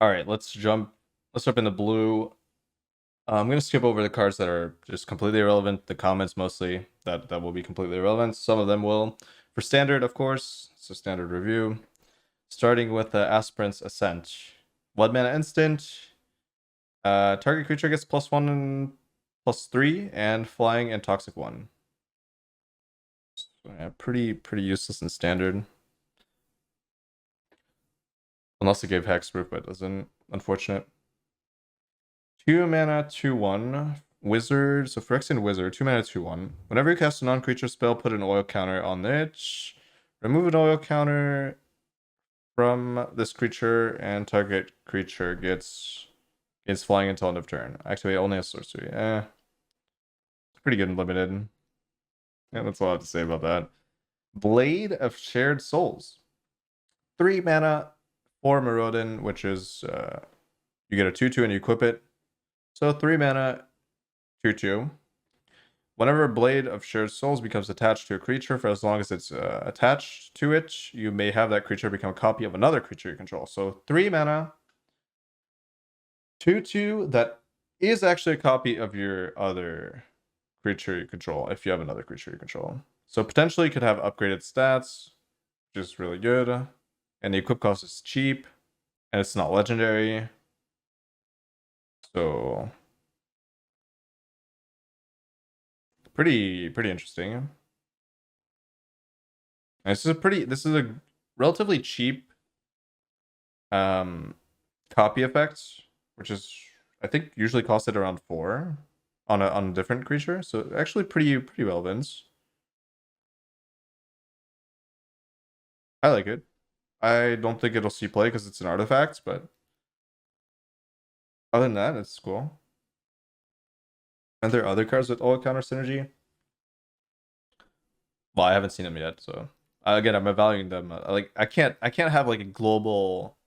All right, let's jump into blue. I'm gonna skip over the cards that are just completely irrelevant. The comments mostly that will be completely irrelevant. Some of them will. For standard, of course, it's a standard review. Starting with the Aspirant's Ascent. 1 mana instant. Target creature gets +1 and +3, and flying and toxic 1. So, yeah, pretty useless in standard. Unless it gave hexproof, but it doesn't. Unfortunate. 2 mana, 2/1. Wizard. So Phyrexian Wizard, 2 mana, 2/1. Whenever you cast a non-creature spell, put an oil counter on it. Remove an oil counter from this creature, and target creature gets flying until end of turn. Activate only a sorcery. It's pretty good and limited. Yeah, that's all I have to say about that. Blade of Shared Souls. 3 mana, 4 Maraudin, which is you get a 2/2 and you equip it. So 3 mana, 2/2. Whenever Blade of Shared Souls becomes attached to a creature for as long as it's attached to it, you may have that creature become a copy of another creature you control. So 3 mana, 2/2 that is actually a copy of your other creature you control if you have another creature you control. So potentially you could have upgraded stats, which is really good. And the equip cost is cheap, and it's not legendary. So pretty interesting. And this is a relatively cheap copy effect, which is I think usually costed around 4 on a different creature. So actually pretty relevant. I like it. I don't think it'll see play because it's an artifact, but other than that, it's cool. And there are other cards with oil counter synergy. Well, I haven't seen them yet, so again, I'm evaluating them. Like I can't have like a global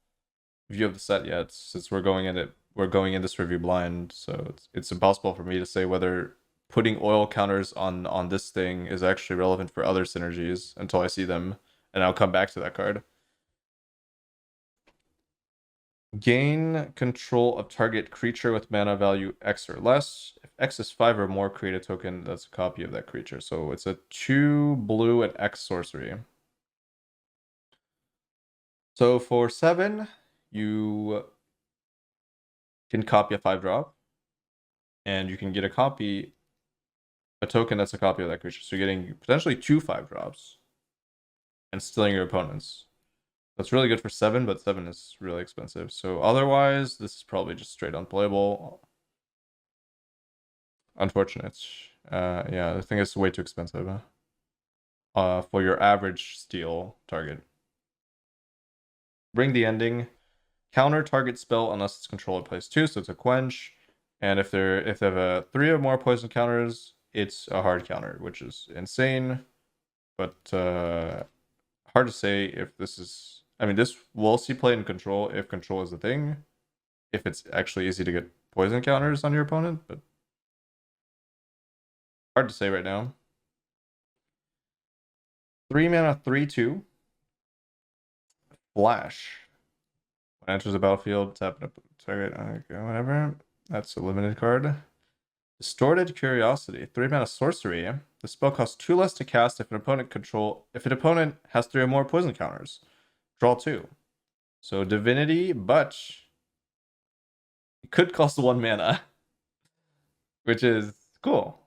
view of the set yet since we're going in this review blind. So it's impossible for me to say whether putting oil counters on this thing is actually relevant for other synergies until I see them, and I'll come back to that card. Gain control of target creature with mana value X or less. If X is 5 or more, create a token that's a copy of that creature. So it's a 2 blue and X sorcery. So for 7, you can copy a 5-drop, and you can get a token that's a copy of that creature. So you're getting potentially 2 5-drops and stealing your opponents. That's really good for 7, but 7 is really expensive. So otherwise, this is probably just straight unplayable. Unfortunate. Yeah, I think it's way too expensive for your average steal target. Bring the Ending. Counter target spell unless its controller plays 2, so it's a quench. And if they have 3 or more poison counters, it's a hard counter, which is insane. But hard to say if this is. I mean, this will see play in control if control is a thing. If it's actually easy to get poison counters on your opponent, but hard to say right now. 3 mana, 3/2. Flash. When enters the battlefield, tap it, target, okay, whatever. That's a limited card. Distorted Curiosity, 3 mana sorcery. The spell costs 2 less to cast if an opponent has 3 or more poison counters. Draw 2. So Divinity, but it could cost 1 mana, which is cool.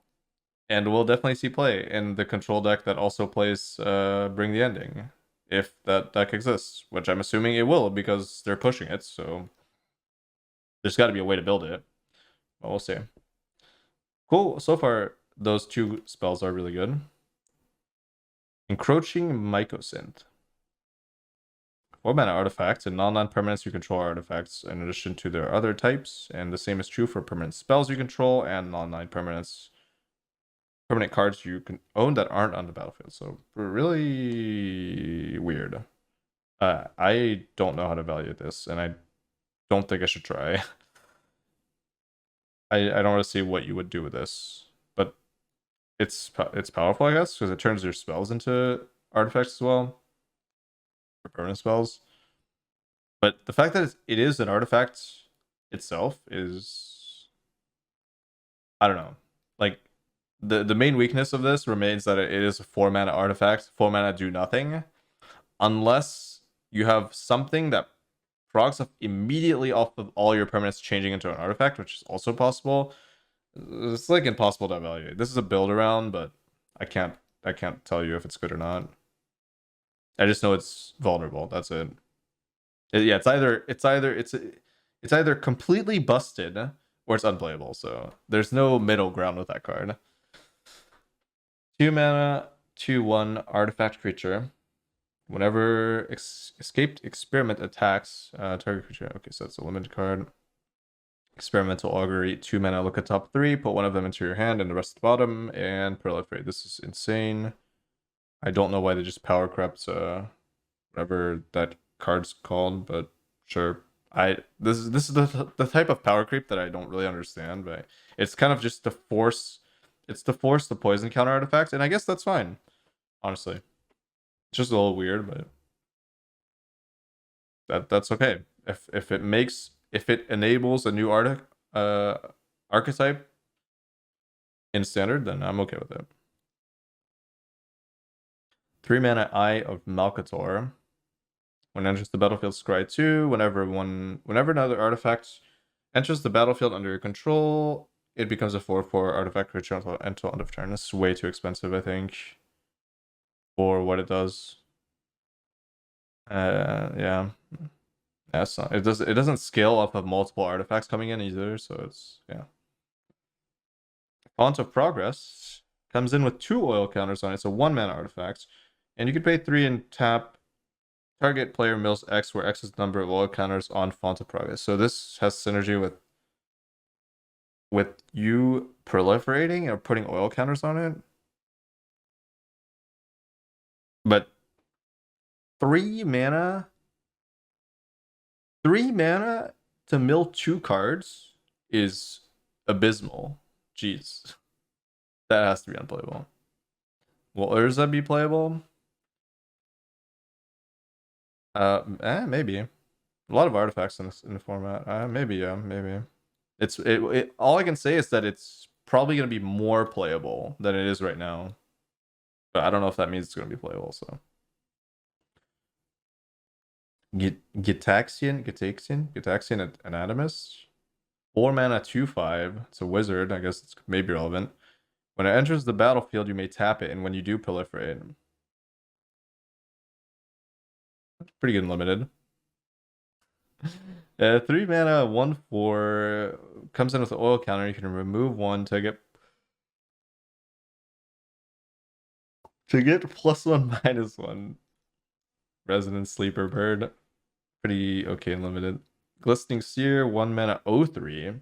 And we'll definitely see play in the control deck that also plays Bring the Ending, if that deck exists, which I'm assuming it will because they're pushing it, so there's got to be a way to build it. But we'll see. Cool. So far, those 2 spells are really good. Encroaching Mycosynth. 4 mana artifacts and non-land permanents you control artifacts in addition to their other types, and the same is true for permanent spells you control and non-land permanent cards you can own that aren't on the battlefield. So really weird. I don't know how to value this, and I don't think I should try. I don't want to see what you would do with this, but it's powerful, I guess, because it turns your spells into artifacts as well, for permanent spells. But the fact that it is an artifact itself is, I don't know. Like the main weakness of this remains that it is a 4-mana artifact. 4-mana do nothing unless you have something that procs up immediately off of all your permanents changing into an artifact, which is also possible. It's like impossible to evaluate. This is a build around, but I can't tell you if it's good or not. I just know it's vulnerable. That's it. Yeah, it's either completely busted or it's unplayable. So there's no middle ground with that card. 2-mana, 2/1 artifact creature. Whenever escaped experiment attacks target creature. Okay, so that's a limited card. Experimental augury, 2-mana, look at top 3, put one of them into your hand and the rest at the bottom, and proliferate. This is insane. I don't know why they just power crept whatever that card's called, but sure. This is the type of power creep that I don't really understand, but it's kind of just to force the poison counter artifacts, and I guess that's fine, honestly. It's just a little weird, but that's okay. If it enables a new archetype in standard, then I'm okay with it. 3-mana Eye of Malcator. When it enters the battlefield, scry 2. Whenever another artifact enters the battlefield under your control, it becomes a 4/4 artifact creature until end of turn. This is way too expensive, I think, for what it does. Yeah. That's not, it doesn't scale off of multiple artifacts coming in either, so it's, yeah. Font of Progress comes in with 2 oil counters on it. It's a 1-mana artifact, and you can pay 3 and tap. Target player mills X, where X is the number of oil counters on Font of Progress. So this has synergy with you proliferating or putting oil counters on it. But 3-mana to mill 2 cards is abysmal. Jeez. That has to be unplayable. Will Urza be playable? Maybe. A lot of artifacts in the format. Maybe, yeah, maybe. All I can say is that it's probably gonna be more playable than it is right now. But I don't know if that means it's gonna be playable, so. Gitaxian Anatomist. 4-mana 2/5. It's a wizard. I guess it's maybe relevant. When it enters the battlefield, you may tap it, and when you do, proliferate. That's pretty good and limited. 3-mana 1/4 comes in with an oil counter. You can remove 1 to get +1/-1. Resonant Sleeper Bird. Pretty okay and limited. Glistening Seer, 1-mana 0/3.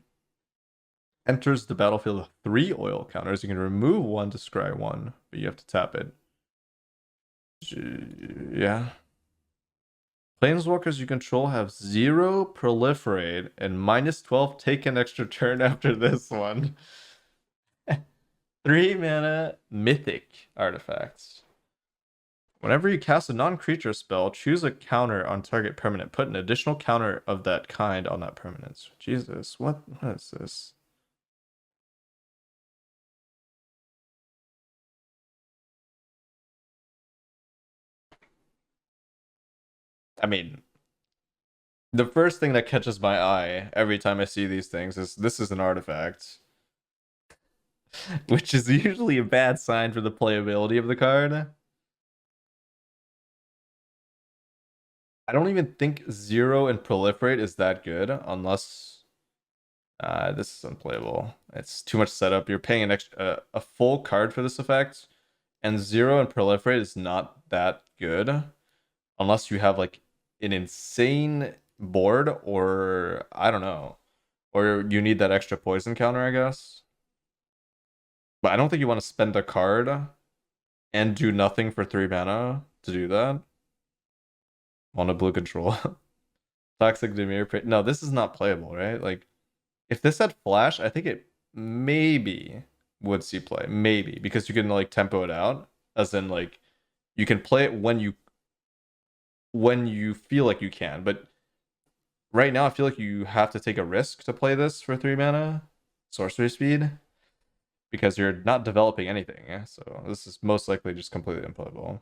Enters the battlefield with 3 oil counters. You can remove 1 to scry 1, but you have to tap it. Yeah. Planeswalkers you control have 0 proliferate and -12 take an extra turn after this one. 3-mana Mythic artifacts. Whenever you cast a non-creature spell, choose a counter on target permanent. Put an additional counter of that kind on that permanent. Jesus, what is this? I mean, the first thing that catches my eye every time I see these things is this is an artifact. Which is usually a bad sign for the playability of the card. I don't even think 0 and proliferate is that good unless this is unplayable. It's too much setup. You're paying an extra a full card for this effect, and 0 and proliferate is not that good unless you have like an insane board, or I don't know, or you need that extra poison counter, I guess. But I don't think you want to spend a card and do nothing for 3 mana to do that. Mono blue control. Toxic Demir. No, this is not playable, right? Like, if this had flash, I think it maybe would see play. Maybe. Because you can, like, tempo it out. As in, like, you can play it when you feel like you can. But right now I feel like you have to take a risk to play this for 3 mana sorcery speed because you're not developing anything. Yeah? So this is most likely just completely unplayable.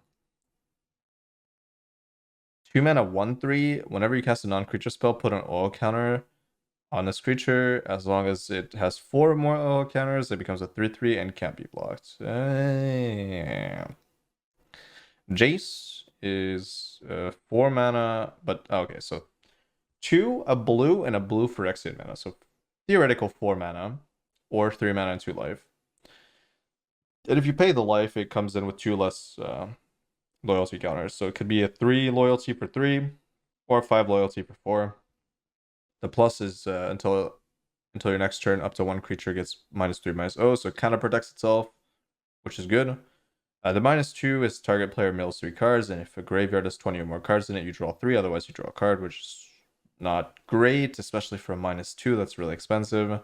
2 mana 1/3. Whenever you cast a non-creature spell, put an oil counter on this creature. As long as it has 4 more oil counters, it becomes a 3/3 and can't be blocked. Jace is 4 mana, but okay, so 2, a blue, and a blue Phyrexia mana. So theoretical 4 mana, or 3 mana and 2 life. And if you pay the life, it comes in with 2 less loyalty counters. So it could be a 3 loyalty for 3, or 5 loyalty for 4. The plus is until your next turn, up to 1 creature gets -3/-0, so it kind of protects itself, which is good. The -2 is target player mills 3 cards, and if a graveyard has 20 or more cards in it, you draw 3, otherwise you draw a card, which is not great, especially for a -2, that's really expensive.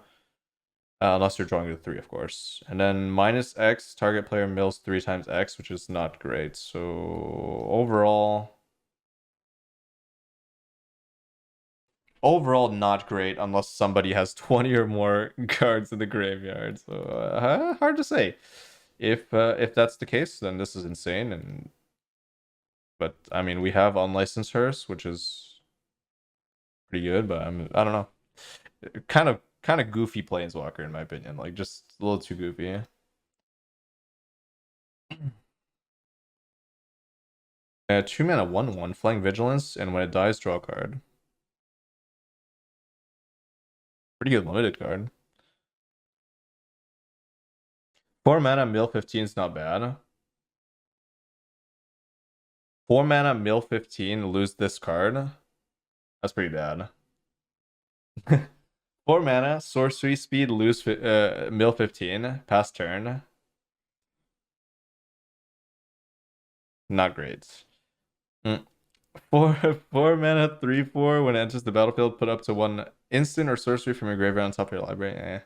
Unless you're drawing to 3, of course. And then -X, target player mills 3 times X, which is not great. So overall not great unless somebody has 20 or more cards in the graveyard. So hard to say. If that's the case, then this is insane. But I mean, we have unlicensed hearse, which is pretty good. But I don't know. Kind of goofy planeswalker in my opinion. Like just a little too goofy. 2 mana 1/1 flying vigilance, and when it dies, draw a card. Pretty good limited card. 4 mana mill 15 is not bad. 4 mana mill 15, lose this card. That's pretty bad. 4 mana, sorcery speed, lose mill 15, pass turn. Not great. 4 mana 3/4, when it enters the battlefield, put up to 1 instant or sorcery from your graveyard on top of your library.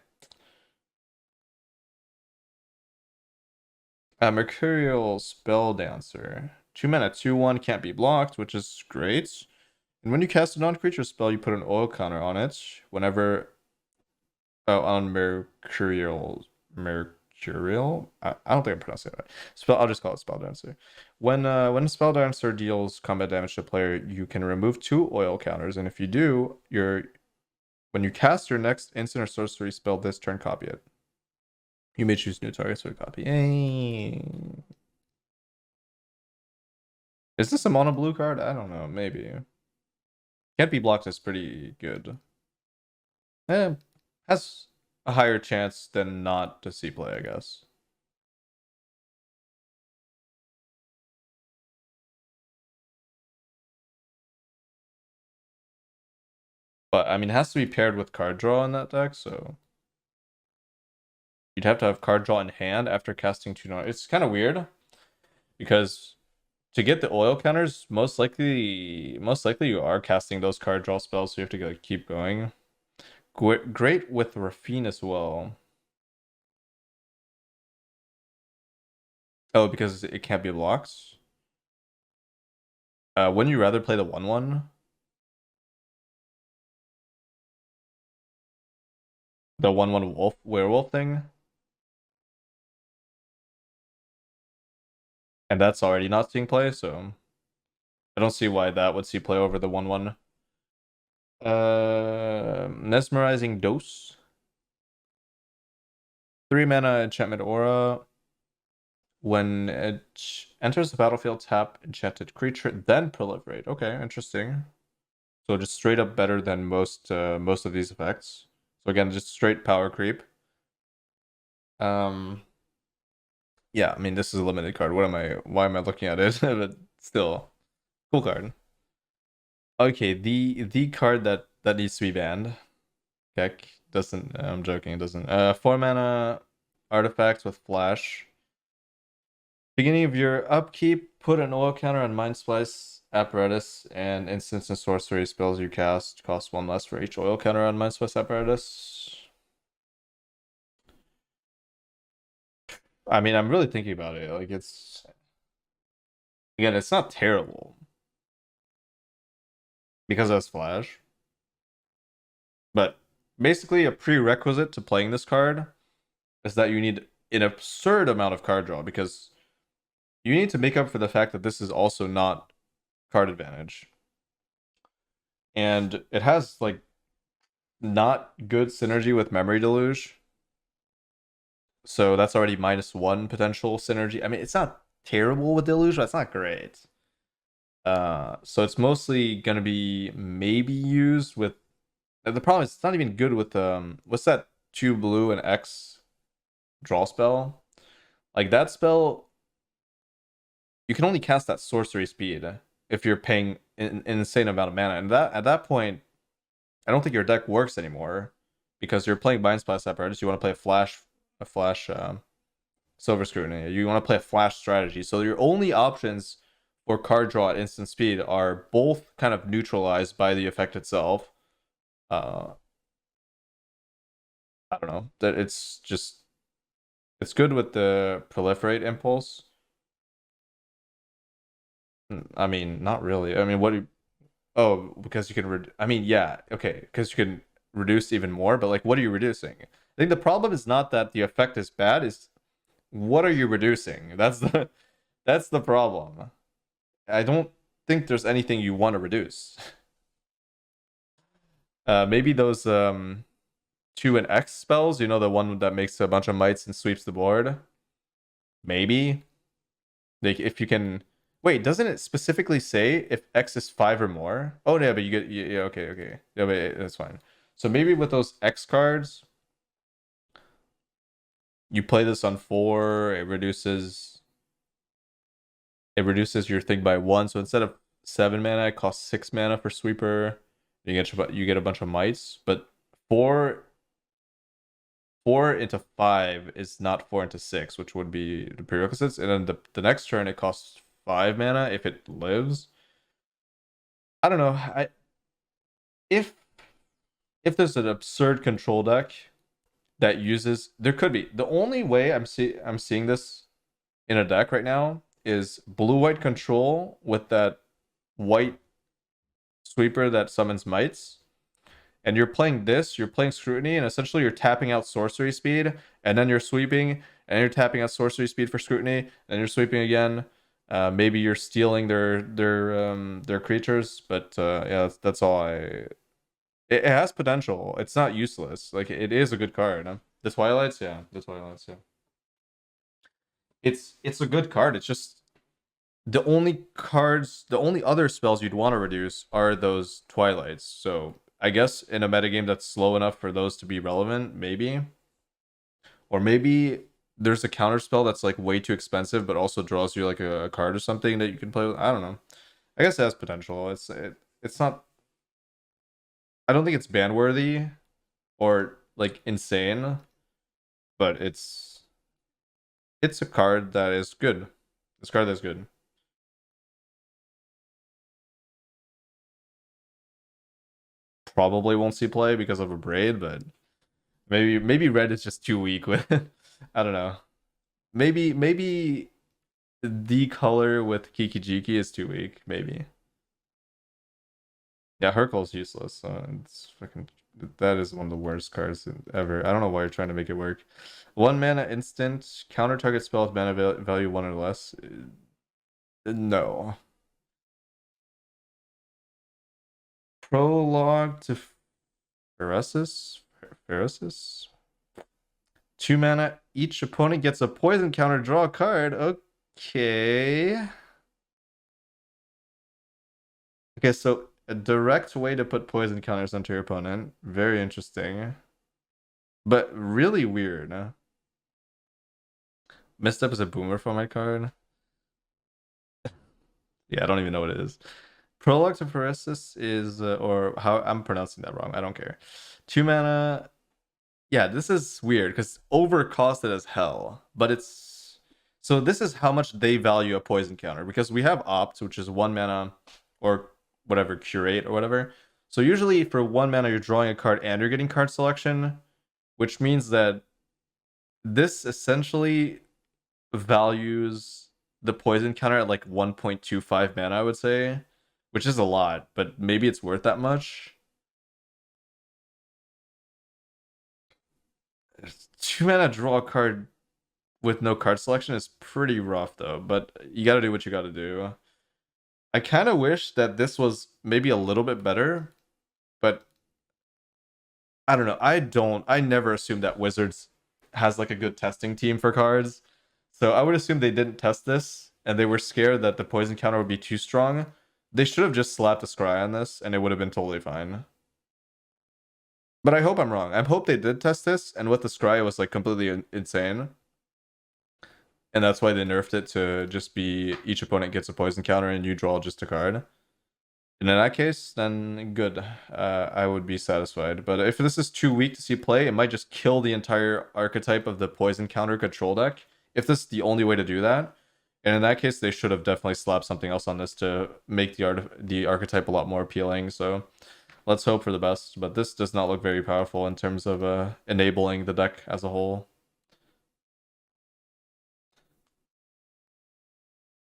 Mercurial Spell Dancer. 2 mana 2/1, can't be blocked, which is great. And when you cast a non-creature spell, you put an oil counter on it. Whenever on Mercurial. I don't think I'm pronouncing it right. I'll just call it Spell Dancer. When a Spell Dancer deals combat damage to a player, you can remove 2 oil counters, and if you do, when you cast your next instant or sorcery spell this turn, copy it. You may choose new targets for a copy. Is this a mono blue card? I don't know. Maybe. Can't be blocked is pretty good. Has a higher chance than not to see play, I guess. But I mean, it has to be paired with card draw in that deck, so you'd have to have card draw in hand after casting 2 non. It's kind of weird because to get the oil counters, most likely you are casting those card draw spells, so you have to like, keep going. Great with Rafine as well. Oh, because it can't be blocked. Wouldn't you rather play the 1/1? The 1/1 werewolf thing? And that's already not seeing play, so I don't see why that would see play over the 1/1. Mesmerizing Dose. 3 mana enchantment aura. When it enters the battlefield, tap enchanted creature, then proliferate. Okay, interesting. So just straight up better than most of these effects. So again, just straight power creep. Yeah, I mean this is a limited card. Why am I looking at it? But still, cool card. Okay, the card that needs to be banned. Keck doesn't. I'm joking. It doesn't. 4 mana artifact with flash. Beginning of your upkeep, put an oil counter on Mind Splice Apparatus, and instants and sorcery spells you cast cost 1 less for each oil counter on Mind Splice Apparatus. I mean, I'm really thinking about it. Like, it's again, it's not terrible because it has flash. But basically, a prerequisite to playing this card is that you need an absurd amount of card draw because you need to make up for the fact that this is also not card advantage. And it has like not good synergy with Memory Deluge. So that's already -1 potential synergy. I mean, it's not terrible with Deluge, but it's not great. So it's mostly gonna be maybe used with. The problem is it's not even good with what's that 2 blue and X draw spell? Like that spell, you can only cast that sorcery speed if you're paying an insane amount of mana, and that at that point, I don't think your deck works anymore because you're playing Bind Splash apparatus. You want to play a flash Silver Scrutiny. You want to play a flash strategy. So your only options for card draw at instant speed are both kind of neutralized by the effect itself. I don't know. That it's good with the proliferate impulse. I mean, not really. I mean, what do you, oh, because you can I mean, yeah, okay, because you can reduce even more, but like what are you reducing? I think the problem is not that the effect is bad, is what are you reducing? That's the problem. I don't think there's anything you want to reduce. Maybe those 2 and X spells, you know, the one that makes a bunch of mites and sweeps the board. Maybe. Like if you can wait, doesn't it specifically say if X is 5 or more? Oh yeah, but you get yeah, okay, okay. Yeah, but that's fine. So maybe with those X cards, you play this on 4, it reduces your thing by 1. So instead of 7 mana, it costs 6 mana for sweeper. You get a bunch of mites, but 4 4 into 5 is not 4 into 6, which would be the prerequisites. And then the next turn it costs 5 mana if it lives. I don't know. If if there's an absurd control deck that uses, there could be. The only way I'm seeing this in a deck right now is blue-white control with that white sweeper that summons mites. And you're playing this, you're playing scrutiny, and essentially you're tapping out sorcery speed, and then you're sweeping, and you're tapping out sorcery speed for scrutiny, and you're sweeping again. Maybe you're stealing their creatures, but yeah, that's all I. It has potential. It's not useless. Like it is a good card. The Twilights, yeah, the Twilights, yeah. It's a good card. It's just the only other spells you'd want to reduce are those Twilights. So I guess in a metagame that's slow enough for those to be relevant, maybe. Or maybe there's a counter spell that's like way too expensive, but also draws you like a card or something that you can play with. I don't know. I guess it has potential. It's not. I don't think it's ban worthy or like insane, but it's a card that is good. It's a card that's good. Probably won't see play because of a braid, but maybe red is just too weak with I don't know. Maybe the color with Kiki Jiki is too weak, maybe. Yeah, Hercule's useless, so it's fucking that is one of the worst cards ever. I don't know why you're trying to make it work. 1 mana instant, counter target spell with mana value 1 or less. No. Prologue to Phyrexia? 2 mana. Each opponent gets a poison counter, draw a card. Okay. Okay, so a direct way to put poison counters onto your opponent. Very interesting. But really weird. Huh? Misstep is a boomer for my card. Yeah, I don't even know what it is. Prologue to Phyrexia is, or how I'm pronouncing that wrong. I don't care. 2 mana. Yeah, this is weird because overcosted as hell. But it's so this is how much they value a poison counter because we have Opt, which is 1 mana, or whatever, Curate or whatever. So usually for 1 mana, you're drawing a card and you're getting card selection, which means that this essentially values the poison counter at like 1.25 mana, I would say, which is a lot, but maybe it's worth that much. 2 mana draw a card with no card selection is pretty rough though, but you gotta do what you gotta do. I kind of wish that this was maybe a little bit better, but I don't know. I never assumed that Wizards has like a good testing team for cards. So I would assume they didn't test this and they were scared that the poison counter would be too strong. They should have just slapped a scry on this and it would have been totally fine. But I hope I'm wrong. I hope they did test this and with the scry it was like completely insane. And that's why they nerfed it to just be each opponent gets a poison counter and you draw just a card. And in that case, then good. I would be satisfied. But if this is too weak to see play, it might just kill the entire archetype of the poison counter control deck. If this is the only way to do that. And in that case, they should have definitely slapped something else on this to make the archetype a lot more appealing. So let's hope for the best. But this does not look very powerful in terms of enabling the deck as a whole.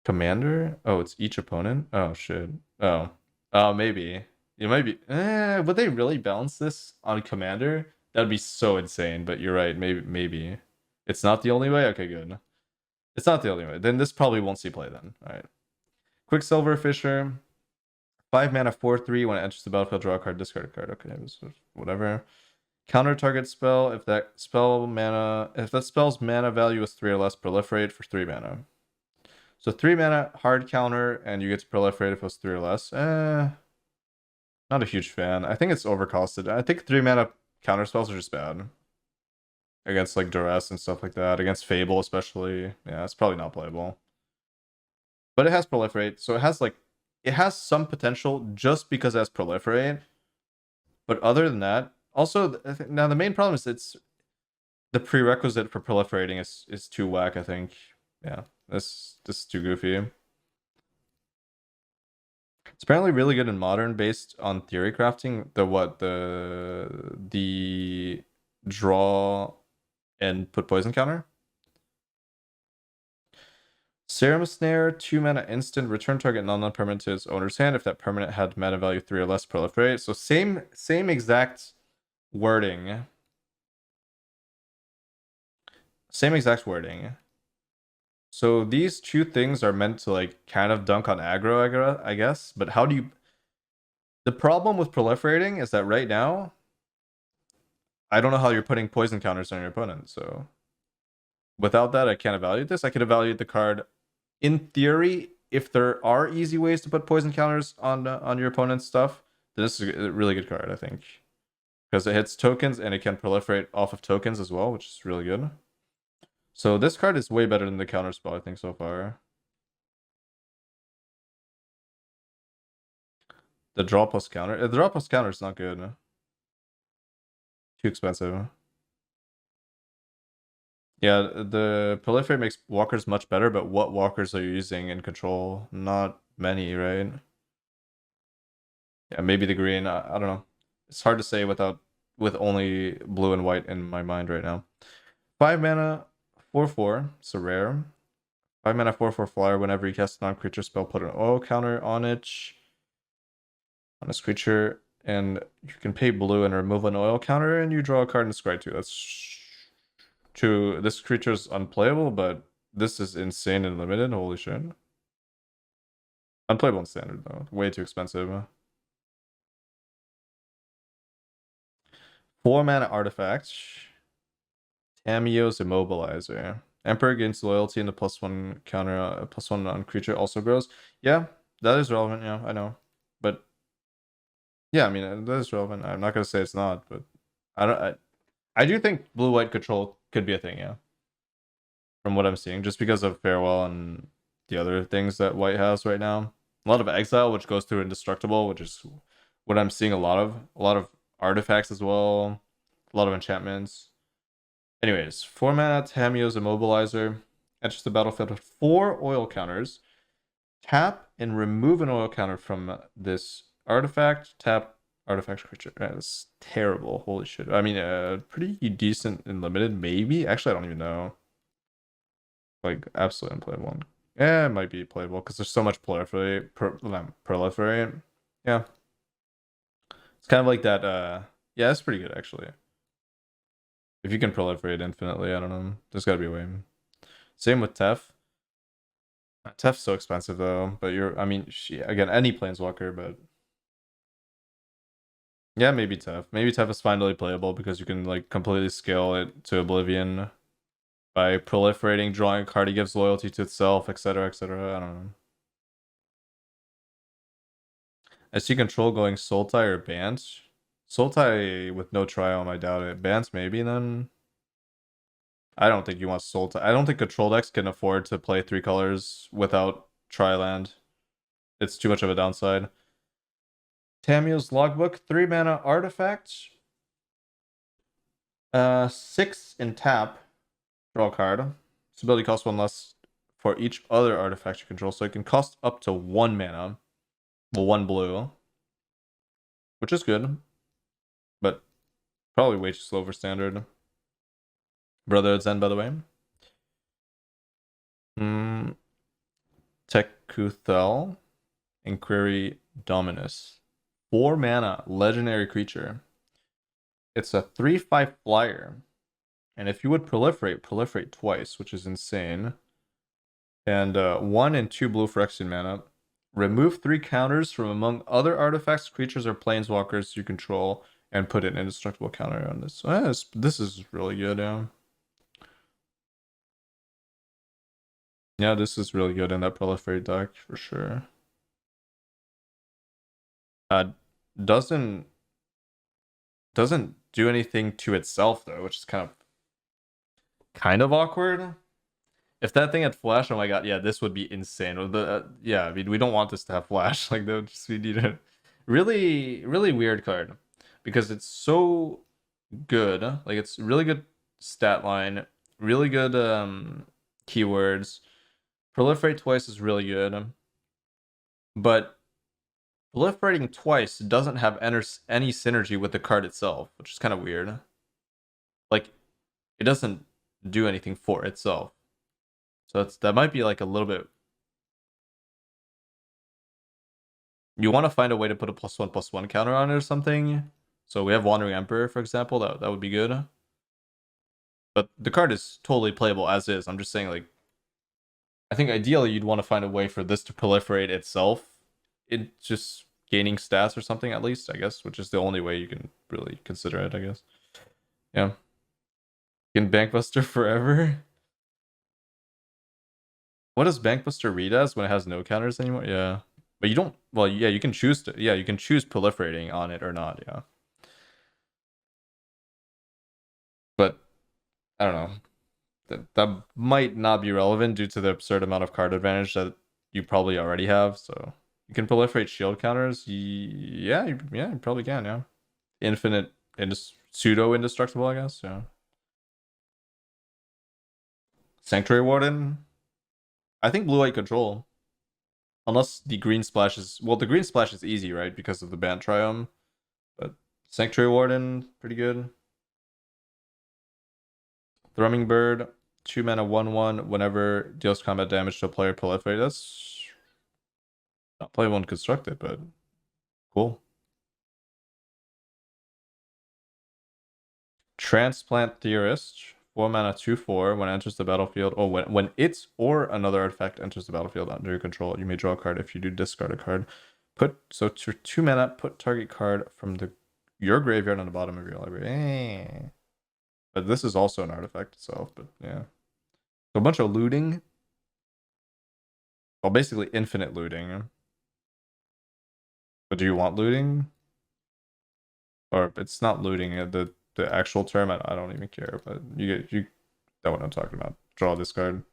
Commander? Oh, it's each opponent? Oh, shit. Oh. Oh, maybe. It might be. Would they really balance this on Commander? That'd be so insane, but you're right. Maybe. It's not the only way? Okay, good. It's not the only way. Then this probably won't see play then. Alright. Quicksilver Fisher. 5 mana 4/3. When it enters the battlefield, draw a card, discard a card. Okay, whatever. Counter target spell. If that spell's mana value is 3 or less, proliferate for 3 mana. So 3 mana hard counter, and you get to proliferate if it was 3 or less. Not a huge fan. I think it's overcosted. I think 3 mana counter spells are just bad. Against like Duress and stuff like that. Against Fable especially. Yeah, it's probably not playable. But it has proliferate, so it has some potential just because it has proliferate. But other than that, also now the main problem is it's the prerequisite for proliferating is too whack, I think. Yeah. This is too goofy. It's apparently really good in Modern based on theory crafting. The draw and put poison counter. Serum Snare, 2 mana instant, return target non-permanent to its owner's hand. If that permanent had mana value 3 or less, proliferate. So same exact wording. Same exact wording. So these two things are meant to like kind of dunk on aggro, I guess. But how do you... The problem with proliferating is that right now, I don't know how you're putting poison counters on your opponent. So without that, I can't evaluate this. I could evaluate the card in theory. If there are easy ways to put poison counters on your opponent's stuff, then this is a really good card, I think. Because it hits tokens and it can proliferate off of tokens as well, which is really good. So this card is way better than the counter spell, I think, so far. The draw plus counter. The draw plus counter is not good. Too expensive. Yeah, the proliferate makes walkers much better, but what walkers are you using in control? Not many, right? Yeah, maybe the green. I don't know. It's hard to say with only blue and white in my mind right now. 5 mana, 4/4. It's a rare. 5 mana, 4/4 flyer. Whenever you cast a non-creature spell, put an oil counter on it. On this creature, and you can pay blue and remove an oil counter, and you draw a card and scry 2. That's true. This creature is unplayable, but this is insane and limited. Holy shit. Unplayable in standard, though. Way too expensive. 4 mana artifact. Tamiyo's Immobilizer. Emperor gains loyalty and the +1 counter, +1 on creature also grows. Yeah, that is relevant. Yeah, I know. But yeah, I mean, that is relevant. I'm not going to say it's not, but I do think blue-white control could be a thing, yeah. From what I'm seeing, just because of Farewell and the other things that white has right now. A lot of exile, which goes through indestructible, which is what I'm seeing a lot of. A lot of artifacts as well. A lot of enchantments. Anyways, 4 mana, Tamiyo's Immobilizer. Enters the battlefield with 4 oil counters. Tap and remove an oil counter from this artifact. Tap artifact creature. That's terrible. Holy shit. I mean, pretty decent and limited, maybe. Actually, I don't even know. Like, absolutely unplayable. Yeah, it might be playable because there's so much proliferate. Yeah. It's kind of like that. Yeah, it's pretty good, actually. If you can proliferate infinitely, I don't know. There's gotta be a way. Same with Tef. Tef's so expensive though, but I mean, again, any planeswalker, but yeah, maybe Tef. Maybe Tef is finally playable because you can like completely scale it to Oblivion by proliferating, drawing a card, he gives loyalty to itself, etc., etc. I don't know. I see control going Sultai or Bant. Sultai with no Triome, I doubt it. Bant maybe then. I don't think you want Sultai. I don't think control decks can afford to play 3 colors without Triland. It's too much of a downside. Tamiyo's Logbook, 3 mana artifact. 6 in tap. Draw a card. This ability costs 1 less for each other artifact you control, so it can cost up to 1 mana. Well, 1 blue. Which is good. But probably way too slow for standard. Brotherhood's End, by the way. Tekuthel. Inquiry Dominus. 4 mana, legendary creature. It's a 3/5 flyer. And if you would proliferate twice, which is insane. And 1 and 2 blue Phyrexian mana. Remove 3 counters from among other artifacts, creatures, or planeswalkers you control, and put an indestructible counter on this. So, this is really good, yeah. Yeah, this is really good in that proliferate deck for sure. Doesn't do anything to itself though, which is kind of awkward. If that thing had flash, oh my god, yeah, this would be insane. Yeah, I mean, we don't want this to have flash. Like, we need a really, really weird card because it's so good. Like, it's really good stat line, really good keywords. Proliferate twice is really good, but proliferating twice doesn't have any synergy with the card itself, which is kind of weird. Like, it doesn't do anything for itself. So that might be like a little bit. You want to find a way to put a +1/+1 counter on it or something. So we have Wandering Emperor, for example. That would be good. But the card is totally playable as is. I'm just saying, like, I think ideally you'd want to find a way for this to proliferate itself. It just gaining stats or something at least, I guess, which is the only way you can really consider it, I guess. Yeah. Can Bankbuster forever? What does Bankbuster read as when it has no counters anymore? Yeah. But you don't, well, yeah, you can choose to, yeah, you can choose proliferating on it or not, yeah. But I don't know. That might not be relevant due to the absurd amount of card advantage that you probably already have. So you can proliferate shield counters. Yeah, you probably can. Yeah, infinite pseudo indestructible, I guess. Yeah. Sanctuary Warden. I think blue white control. Unless the green splash is, well, the green splash is easy, right? Because of the Bant Triome. But Sanctuary Warden, pretty good. Thrumming Bird, 2 mana 1/1. Whenever deals combat damage to a player, proliferate. That's not playable and constructed, but cool. Transplant Theorist, 4 mana 2/4. When it enters the battlefield, or when it's or another artifact enters the battlefield under your control, you may draw a card. If you do, discard a card. So to 2 mana, put target card from your graveyard on the bottom of your library. But this is also an artifact itself, but yeah. So a bunch of looting. Well, basically infinite looting. But do you want looting? Or it's not looting, the actual term, I don't even care, but you know what I'm talking about. Draw this card.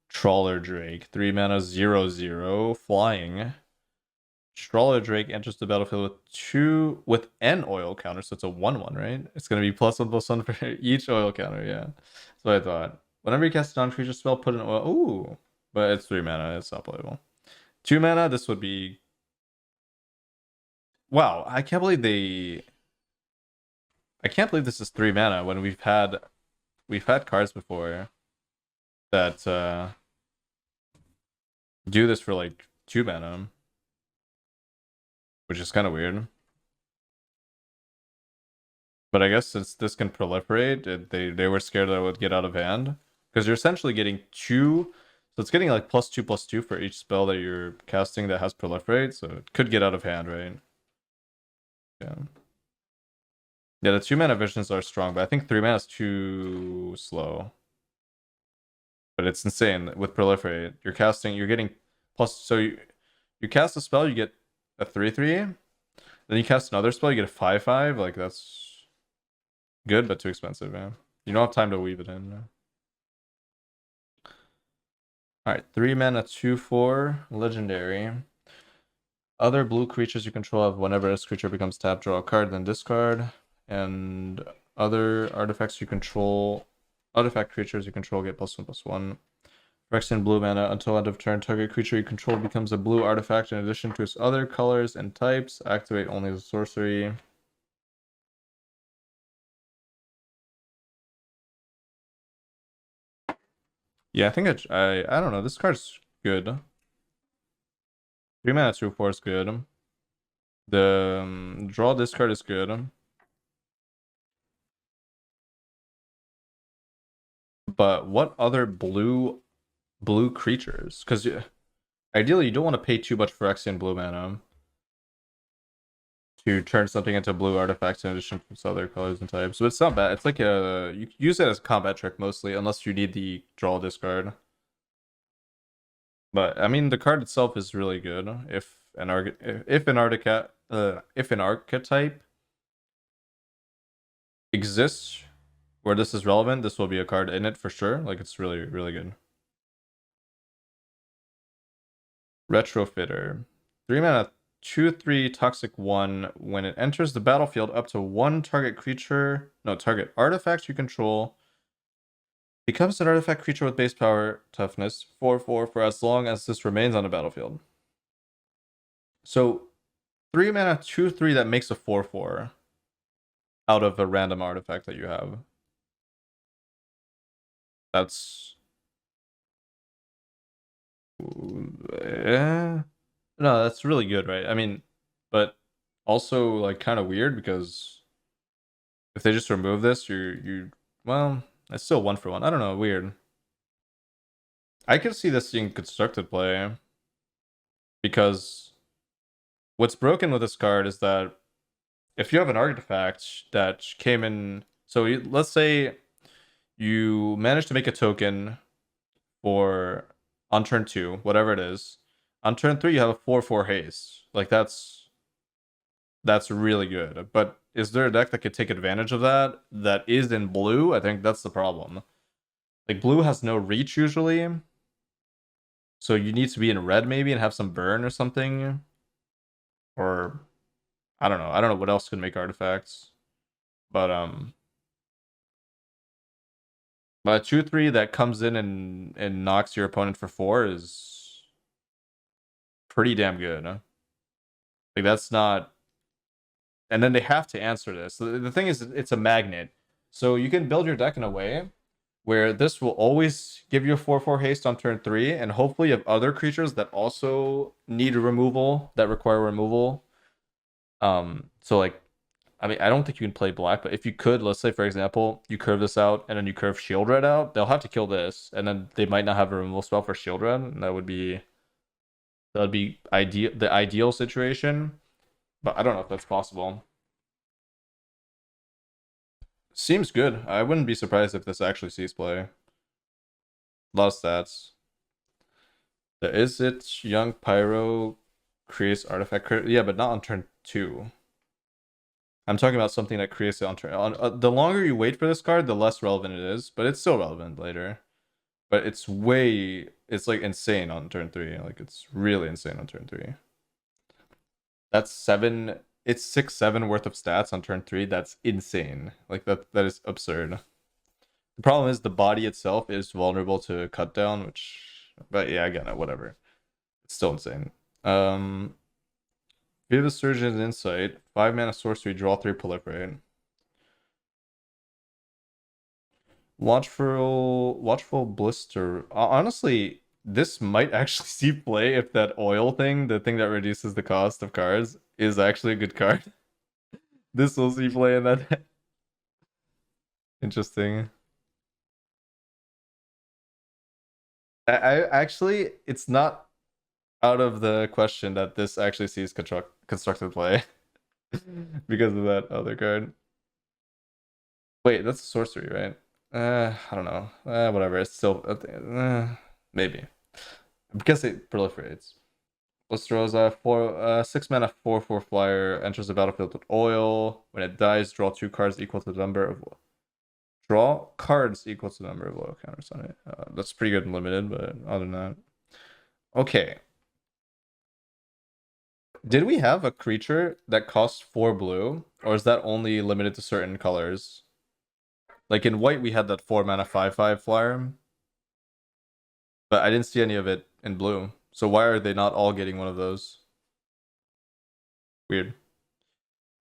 Trawler Drake, 3 mana 0/0, flying. Trawler Drake enters the battlefield with an oil counter, so it's a 1/1, right? It's gonna be +1/+1 for each oil counter, yeah. That's what I thought. Whenever you cast a non-creature spell, put an oil. Ooh, but it's 3 mana, it's not playable. 2 mana, this would be. Wow, I can't believe this is 3 mana when we've had cards before that do this for like 2 mana, which is kind of weird. But I guess since this can proliferate, they were scared that it would get out of hand. Because you're essentially getting two, so it's getting like +2/+2 for each spell that you're casting that has proliferate, so it could get out of hand, right? Yeah. Yeah, the 2-mana visions are strong, but I think 3 mana is too slow. But it's insane with proliferate. You're getting plus, so you cast a spell, you get a 3/3. Then you cast another spell, you get a 5/5. Like, that's good, but too expensive, man. You don't have time to weave it in. Man. Alright, 3 mana, 2/4, legendary. Other blue creatures you control have whenever this creature becomes tapped, draw a card, then discard. And other artifacts you control, artifact creatures you control get +1/+1. Phyrexian blue mana, until end of turn, target creature you control becomes a blue artifact in addition to its other colors and types. Activate only as a sorcery. Yeah, I think I don't know. This card's good. 3 mana, 2/4 is good. The draw this card is good. But what other blue creatures? Because ideally you don't want to pay too much for Phyrexian blue mana to turn something into blue artifacts in addition to its other colors and types. So it's not bad. It's like you use it as a combat trick mostly, unless you need the draw discard. But I mean, the card itself is really good. If an archetype exists where this is relevant, this will be a card in it for sure. Like, it's really, really good. Retrofitter. 3 mana, 2/3 toxic 1. When it enters the battlefield, up to one target artifact you control becomes an artifact creature with base power toughness 4/4 for as long as this remains on the battlefield. So 3 mana, 2/3 that makes a 4/4 out of a random artifact that you have. That's no, that's really good, right? I mean, but also like kind of weird because if they just remove this, well, it's still 1/1. I don't know, weird. I could see this being constructed play because what's broken with this card is that if you have an artifact that came in, so let's say you managed to make a token for on turn 2, whatever it is. On turn 3, you have a 4/4 haste. Like, that's really good. But is there a deck that could take advantage of that is in blue? I think that's the problem. Like, blue has no reach usually. So you need to be in red maybe and have some burn or something. Or I don't know. I don't know what else could make artifacts. But 2/3 that comes in and knocks your opponent for 4 is pretty damn good. Huh? Like, that's not. And then they have to answer this. The thing is, it's a magnet. So you can build your deck in a way where this will always give you a 4/4 haste on turn 3, and hopefully you have other creatures that also need removal, that require removal. So like, I mean, I don't think you can play black, but if you could, let's say for example, you curve this out and then you curve Shield Red out, they'll have to kill this, and then they might not have a removal spell for Shield Red, and that would be ideal, the ideal situation. But I don't know if that's possible. Seems good. I wouldn't be surprised if this actually sees play. A lot of stats. The Is It Young Pyro creates artifact. Yeah, but not on turn 2. I'm talking about something that creates it on turn. The longer you wait for this card, the less relevant it is, but it's still relevant later. But it's like insane on turn 3. Like, it's really insane on turn 3. That's 7. It's 6/7 worth of stats on turn 3. That's insane. Like, that is absurd. The problem is the body itself is vulnerable to cut down, which, but yeah, again, whatever. It's still insane. Vivid Surgeon's Insight, 5 mana sorcery, draw 3, proliferate. Watchful Blister. Honestly, this might actually see play if that oil thing, the thing that reduces the cost of cards, is actually a good card. This will see play in that. Interesting. I actually, it's not out of the question that this actually sees constructed play because of that other card. Wait, that's a sorcery, right? I don't know. Whatever. It's still maybe because it proliferates. Lystroza, 6 mana, 4/4 flyer, enters the battlefield with oil. When it dies, draw 2 cards equal to the number of oil counters on it. That's pretty good and limited, but other than that, okay. Did we have a creature that cost 4 blue, or is that only limited to certain colors? Like in white, we had that 4 mana 5/5 flyer, but I didn't see any of it in blue. So why are they not all getting one of those? Weird.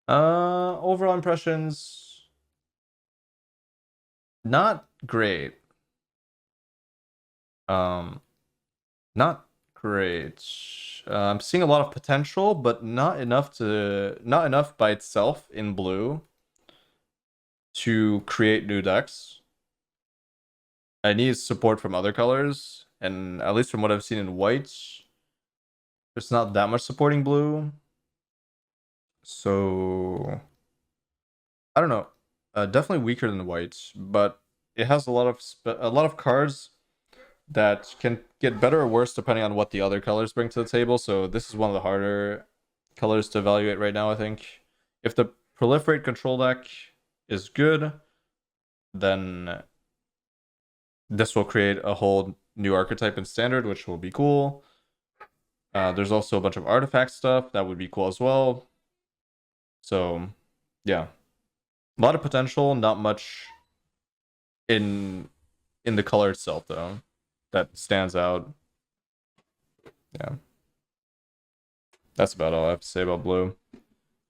Overall impressions, not great. Um, not great. I'm seeing a lot of potential, but not enough by itself in blue to create new decks. I need support from other colors, and at least from what I've seen in white, there's not that much supporting blue. So I don't know. Definitely weaker than white, but it has a lot of cards that can get better or worse depending on what the other colors bring to the table. So this is one of the harder colors to evaluate right now, I think. If the proliferate control deck is good, then this will create a whole new archetype in standard, which will be cool. There's also a bunch of artifact stuff that would be cool as well. So yeah, a lot of potential, not much in the color itself though that stands out. Yeah, that's about all I have to say about blue.